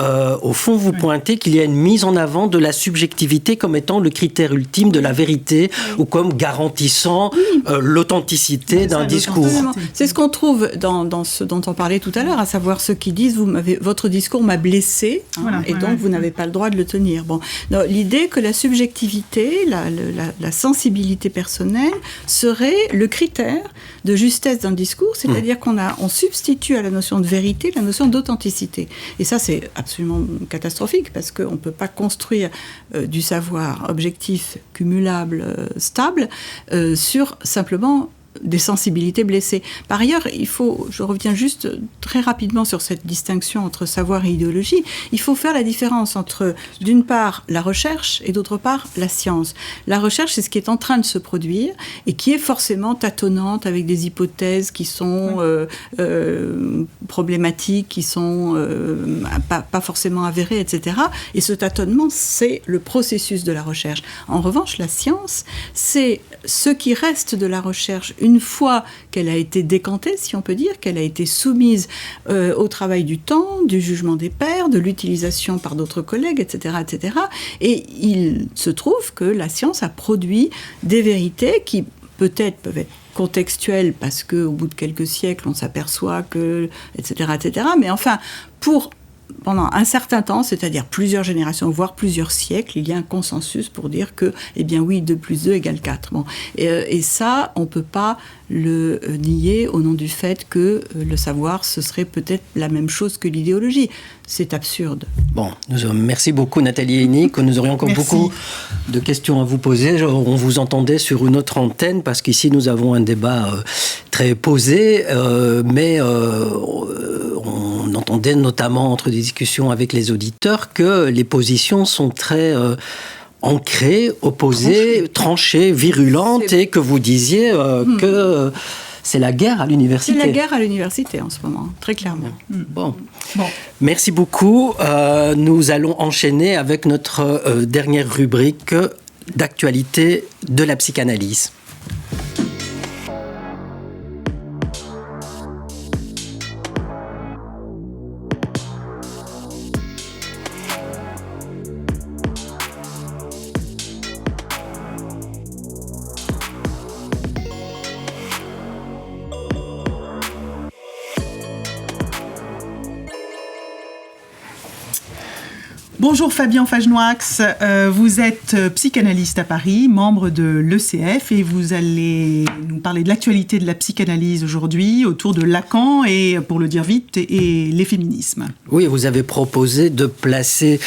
au fond, vous pointez qu'il y a une mise en avant de la subjectivité comme étant le critère ultime de la vérité ou comme garantissant l'authenticité d'un discours. C'est ce qu'on trouve dans ce dont on parlait tout à l'heure, à savoir ceux qui disent votre discours m'a blessé et donc vous n'avez pas le droit de le tenir. Bon, l'idée que la subjectivité, la sensibilité personnelle serait le critère de justesse d'un discours, c'est-à-dire qu'on substitue à la notion de vérité la notion d'authenticité. Et ça, c'est absolument catastrophique parce qu'on ne peut pas construire du savoir objectif, cumulable, stable sur simplement des sensibilités blessées. Par ailleurs, je reviens juste très rapidement sur cette distinction entre savoir et idéologie, il faut faire la différence entre, d'une part, la recherche et d'autre part, la science. La recherche, c'est ce qui est en train de se produire et qui est forcément tâtonnante avec des hypothèses qui sont problématiques, qui sont pas forcément avérées, etc. Et ce tâtonnement, c'est le processus de la recherche. En revanche, la science, c'est ce qui reste de la recherche une fois qu'elle a été décantée, si on peut dire, qu'elle a été soumise au travail du temps, du jugement des pairs, de l'utilisation par d'autres collègues, etc., etc. Et il se trouve que la science a produit des vérités qui peut-être peuvent être contextuelles parce qu'au bout de quelques siècles, on s'aperçoit que, etc., etc. Mais enfin, pendant un certain temps, c'est-à-dire plusieurs générations, voire plusieurs siècles, il y a un consensus pour dire que, eh bien oui, 2 plus 2 égale 4. Bon. Et ça, on ne peut pas le nier au nom du fait que le savoir, ce serait peut-être la même chose que l'idéologie. C'est absurde. Bon, merci beaucoup Nathalie Hennig. Nous aurions encore beaucoup de questions à vous poser. On vous entendait sur une autre antenne parce qu'ici nous avons un débat très posé, mais on entendait notamment entre des discussions avec les auditeurs que les positions sont très ancrées, opposées, tranchées, virulentes et que vous disiez que c'est la guerre à l'université. C'est la guerre à l'université en ce moment, très clairement. Bon. Merci beaucoup. Nous allons enchaîner avec notre dernière rubrique d'actualité de la psychanalyse. Bonjour Fabien Fagenoix, vous êtes psychanalyste à Paris, membre de l'ECF et vous allez nous parler de l'actualité de la psychanalyse aujourd'hui autour de Lacan et, pour le dire vite, et les féminismes. Oui, vous avez proposé de placer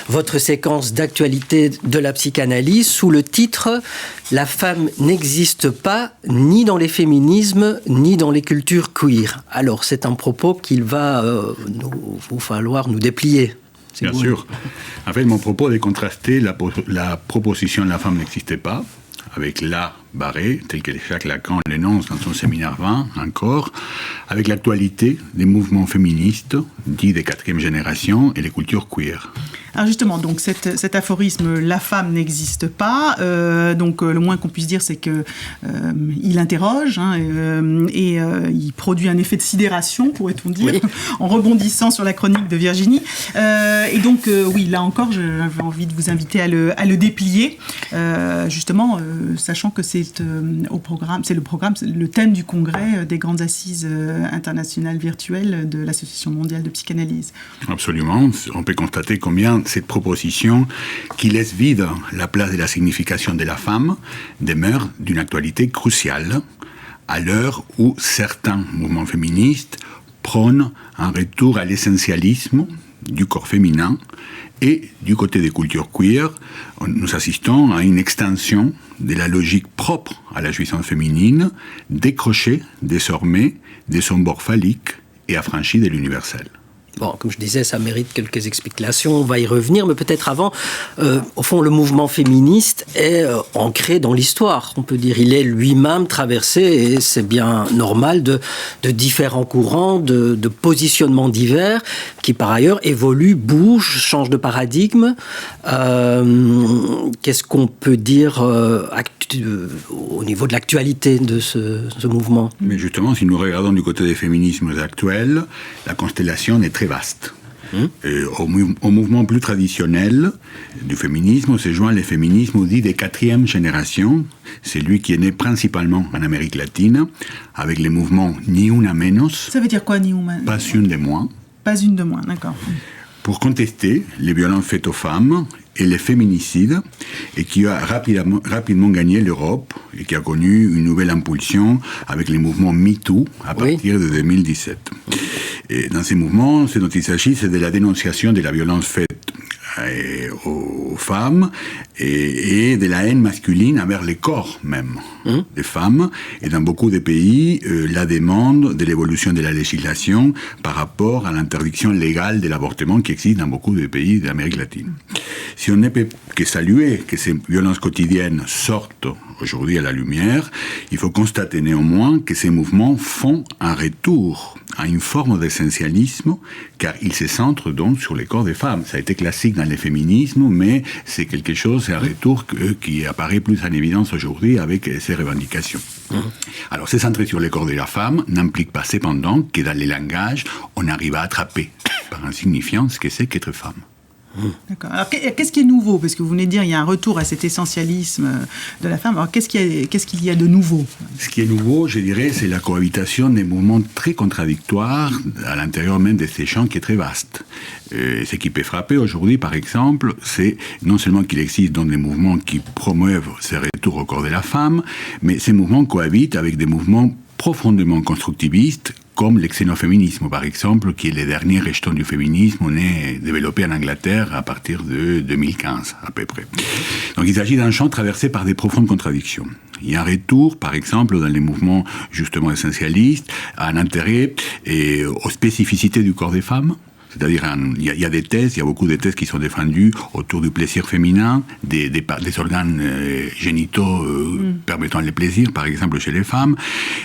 votre séquence d'actualité de la psychanalyse sous le titre « La femme n'existe pas ni dans les féminismes ni dans les cultures queer ». Alors, c'est un propos qu'il va vous falloir nous déplier. Bien sûr. En fait, mon propos est de contraster la proposition « la femme n'existait pas » avec la barré, tel que Jacques Lacan l'énonce dans son séminaire 20, encore, avec l'actualité des mouvements féministes, dits de 4e génération, et les cultures queer. Alors justement, donc cet aphorisme « la femme n'existe pas », donc le moins qu'on puisse dire, c'est que il interroge et il produit un effet de sidération, pourrait-on dire, oui, en rebondissant sur la chronique de Virginie. Et donc, oui, là encore, j'avais envie de vous inviter à le déplier, justement, sachant que c'est c'est le thème du congrès des grandes assises internationales virtuelles de l'Association mondiale de psychanalyse. Absolument. On peut constater combien cette proposition, qui laisse vide la place de la signification de la femme, demeure d'une actualité cruciale à l'heure où certains mouvements féministes prônent un retour à l'essentialisme du corps féminin. Et du côté des cultures queer, nous assistons à une extension de la logique propre à la jouissance féminine, décrochée désormais de son bord phallique et affranchie de l'universel. Bon, comme je disais, ça mérite quelques explications, on va y revenir, mais peut-être avant, au fond, le mouvement féministe est ancré dans l'histoire. On peut dire il est lui-même traversé, et c'est bien normal, de différents courants, de positionnements divers, qui par ailleurs évoluent, bougent, changent de paradigme. Qu'est-ce qu'on peut dire au niveau de l'actualité de ce mouvement? Mais justement, si nous regardons du côté des féminismes actuels, la constellation est très vaste. Au mouvement plus traditionnel du féminisme se joint le féminisme dit de 4e génération. C'est lui qui est né principalement en Amérique latine, avec les mouvements Ni Una Menos. Ça veut dire quoi, Ni Una? Pas une de moins. Pas une de moins, d'accord. Pour contester les violences faites aux femmes et les féminicides, et qui a rapidement gagné l'Europe, et qui a connu une nouvelle impulsion avec les mouvements MeToo à partir de 2017. Et dans ces mouvements, ce dont il s'agit, c'est de la dénonciation de la violence faite aux femmes et de la haine masculine envers les corps même des femmes. Et dans beaucoup de pays, la demande de l'évolution de la législation par rapport à l'interdiction légale de l'avortement qui existe dans beaucoup de pays d'Amérique latine. Si on ne peut que saluer que ces violences quotidiennes sortent aujourd'hui à la lumière, il faut constater néanmoins que ces mouvements font un retour à une forme d'essentialisme, car ils se centrent donc sur les corps des femmes. Ça a été classique dans les féminismes, mais c'est quelque chose, c'est un retour qui apparaît plus en évidence aujourd'hui avec ces revendications. Alors, se centrer sur les corps de la femme n'implique pas cependant que dans les langages, on arrive à attraper par un signifiant ce que c'est qu'être femme. D'accord. Alors, qu'est-ce qui est nouveau? Parce que vous venez de dire qu'il y a un retour à cet essentialisme de la femme. Alors, qu'est-ce qu'il y a de nouveau? Ce qui est nouveau, je dirais, c'est la cohabitation des mouvements très contradictoires à l'intérieur même de ces champs qui est très vaste. Ce qui peut frapper aujourd'hui, par exemple, c'est non seulement qu'il existe donc des mouvements qui promeuvent ce retour au corps de la femme, mais ces mouvements cohabitent avec des mouvements profondément constructivistes, comme l'exénoféminisme, par exemple, qui est le dernier rejeton du féminisme, développé en Angleterre à partir de 2015, à peu près. Donc il s'agit d'un champ traversé par des profondes contradictions. Il y a un retour, par exemple, dans les mouvements justement essentialistes, à un intérêt et aux spécificités du corps des femmes. C'est-à-dire, il y a des thèses, il y a beaucoup de thèses qui sont défendues autour du plaisir féminin, des organes génitaux permettant le plaisir, par exemple, chez les femmes.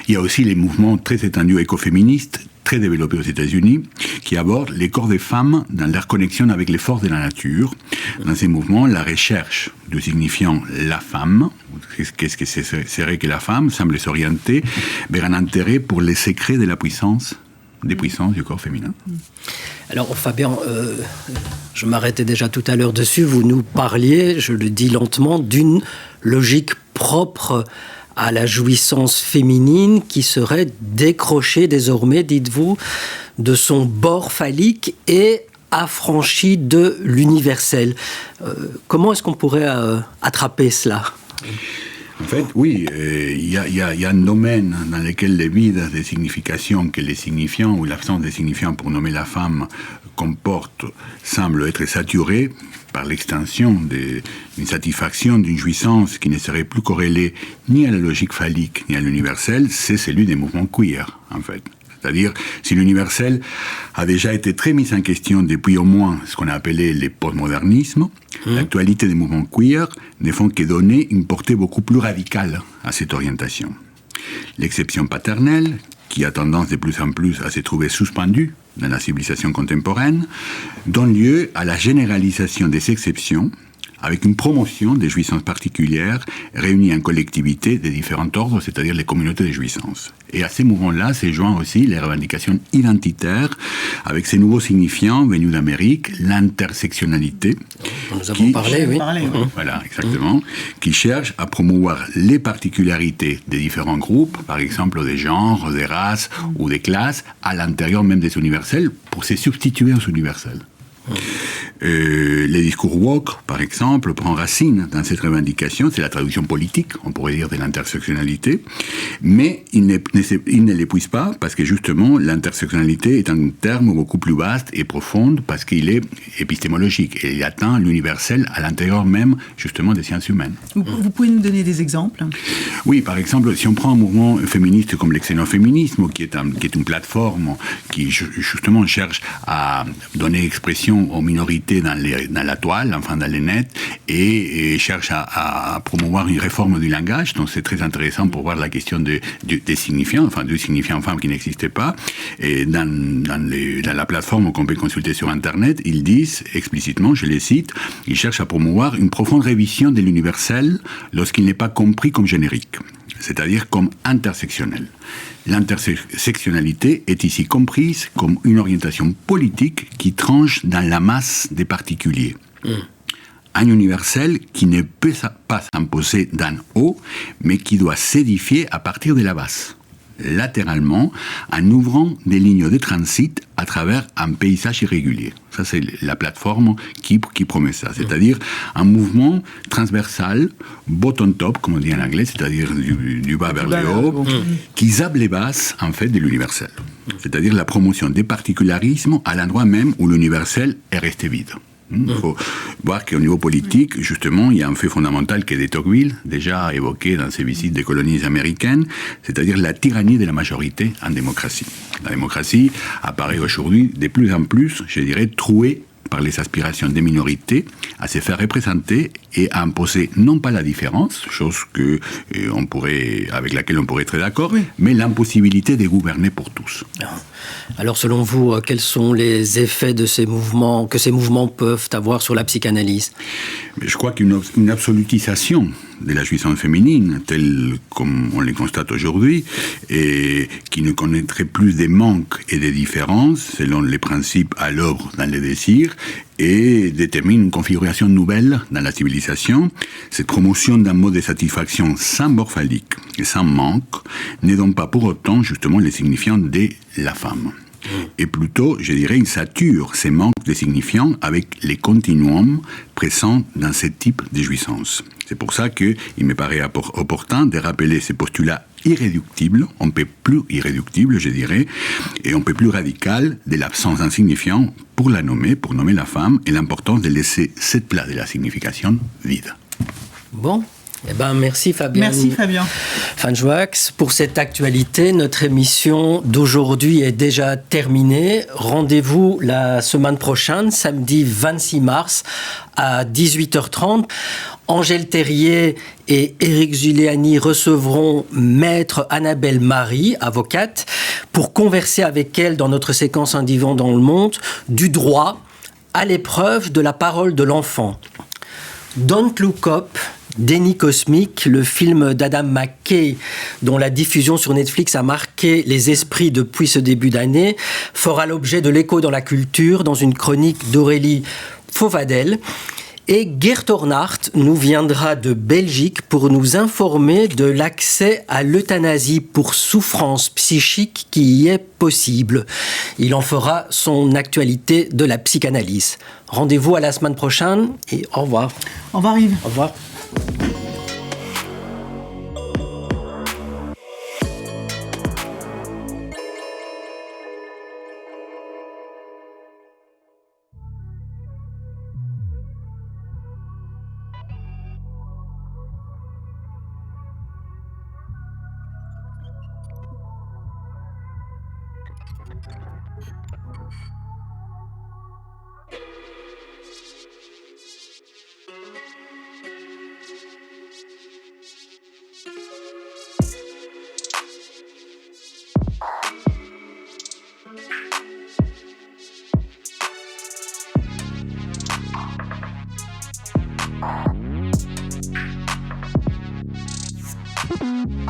Il y a aussi les mouvements très étendus écoféministes, très développés aux États-Unis, qui abordent les corps des femmes dans leur connexion avec les forces de la nature. Dans ces mouvements, la recherche du signifiant la femme, qu'est-ce que serait que la femme, semble s'orienter vers un intérêt pour les secrets de la puissance, des puissances du corps féminin. Alors Fabien, je m'arrêtais déjà tout à l'heure dessus, vous nous parliez, je le dis lentement, d'une logique propre à la jouissance féminine qui serait décrochée désormais, dites-vous, de son bord phallique et affranchie de l'universel. Comment est-ce qu'on pourrait attraper cela ? En fait, oui, il y a un domaine dans lequel le vide des significations que les signifiants ou l'absence des signifiants pour nommer la femme comporte semble être saturé par l'extension d'une satisfaction, d'une jouissance qui ne serait plus corrélée ni à la logique phallique ni à l'universel, c'est celui des mouvements queer, en fait. C'est-à-dire, si l'universel a déjà été très mis en question depuis au moins ce qu'on a appelé les postmodernismes, l'actualité des mouvements queer ne font que donner une portée beaucoup plus radicale à cette orientation. L'exception paternelle, qui a tendance de plus en plus à se trouver suspendue dans la civilisation contemporaine, donne lieu à la généralisation des exceptions, avec une promotion des jouissances particulières réunies en collectivité des différents ordres, c'est-à-dire les communautés de jouissance. Et à ces mouvements-là s'est joint aussi les revendications identitaires, avec ces nouveaux signifiants venus d'Amérique, l'intersectionnalité. Nous avons parlé, oui. Voilà, exactement. Qui cherche à promouvoir les particularités des différents groupes, par exemple des genres, des races ou des classes, à l'intérieur même des universels, pour se substituer aux universels. Les discours woke, par exemple, prend racine dans cette revendication. C'est la traduction politique, on pourrait dire, de l'intersectionnalité. Mais il ne l'épuise pas parce que justement, l'intersectionnalité est un terme beaucoup plus vaste et profond parce qu'il est épistémologique et il atteint l'universel à l'intérieur même, justement, des sciences humaines. Vous pouvez nous donner des exemples ? Oui, par exemple, si on prend un mouvement féministe comme l'exénoféminisme, qui est une plateforme qui, justement, cherche à donner expression aux minorités dans la toile, enfin dans les nets, et cherche à promouvoir une réforme du langage. Donc c'est très intéressant pour voir la question des signifiants, enfin du signifiant femme qui n'existait pas. Et dans la plateforme qu'on peut consulter sur Internet, ils disent explicitement, je les cite, ils cherchent à promouvoir une profonde révision de l'universel lorsqu'il n'est pas compris comme générique, c'est-à-dire comme intersectionnel. L'intersectionnalité est ici comprise comme une orientation politique qui tranche dans la masse des particuliers. Un universel qui ne peut pas s'imposer d'en haut, mais qui doit s'édifier à partir de la base, latéralement, en ouvrant des lignes de transit à travers un paysage irrégulier. Ça, c'est la plateforme qui promet ça. C'est-à-dire un mouvement transversal, bottom-top, comme on dit en anglais, c'est-à-dire du bas vers le haut, qui zappe les bases, en fait, de l'universel. C'est-à-dire la promotion des particularismes à l'endroit même où l'universel est resté vide. Il faut voir qu'au niveau politique, justement, il y a un fait fondamental qui est de Tocqueville, déjà évoqué dans ses visites des colonies américaines, c'est-à-dire la tyrannie de la majorité en démocratie. La démocratie apparaît aujourd'hui de plus en plus, je dirais, trouée par les aspirations des minorités à se faire représenter et à imposer non pas la différence, chose avec laquelle on pourrait être d'accord, mais l'impossibilité de gouverner pour tous. Alors selon vous, quels sont les effets de ces mouvements, que ces mouvements peuvent avoir sur la psychanalyse ? Je crois qu'une absolutisation de la jouissance féminine, telle comme on les constate aujourd'hui, et qui ne connaîtrait plus des manques et des différences, selon les principes à l'œuvre dans les désirs, et détermine une configuration nouvelle dans la civilisation. Cette promotion d'un mode de satisfaction sans bord phallique et sans manque n'est donc pas pour autant justement les signifiants de la femme. Et plutôt, je dirais, il sature ces manques de signifiants avec les continuums présents dans ce type de jouissance. C'est pour ça qu'il me paraît opportun de rappeler ces postulats irréductibles, on ne peut plus irréductible, je dirais, et on ne peut plus radical de l'absence d'un signifiant pour nommer la femme, et l'importance de laisser cette place de la signification vide. Bon. Eh ben, merci Fabien. Merci Fabien. Fanjoax, pour cette actualité, notre émission d'aujourd'hui est déjà terminée. Rendez-vous la semaine prochaine, samedi 26 mars à 18h30. Angèle Terrier et Éric Giuliani recevront Maître Annabelle Marie, avocate, pour converser avec elle dans notre séquence Un divan dans le monde du droit à l'épreuve de la parole de l'enfant. Don't Look Up, Déni cosmique, le film d'Adam McKay, dont la diffusion sur Netflix a marqué les esprits depuis ce début d'année, fera l'objet de l'écho dans la culture, dans une chronique d'Aurélie Fauvadel. Et Geert Ornaert nous viendra de Belgique pour nous informer de l'accès à l'euthanasie pour souffrance psychique qui y est possible. Il en fera son actualité de la psychanalyse. Rendez-vous à la semaine prochaine et au revoir. Au revoir Yves. Au revoir. Bye.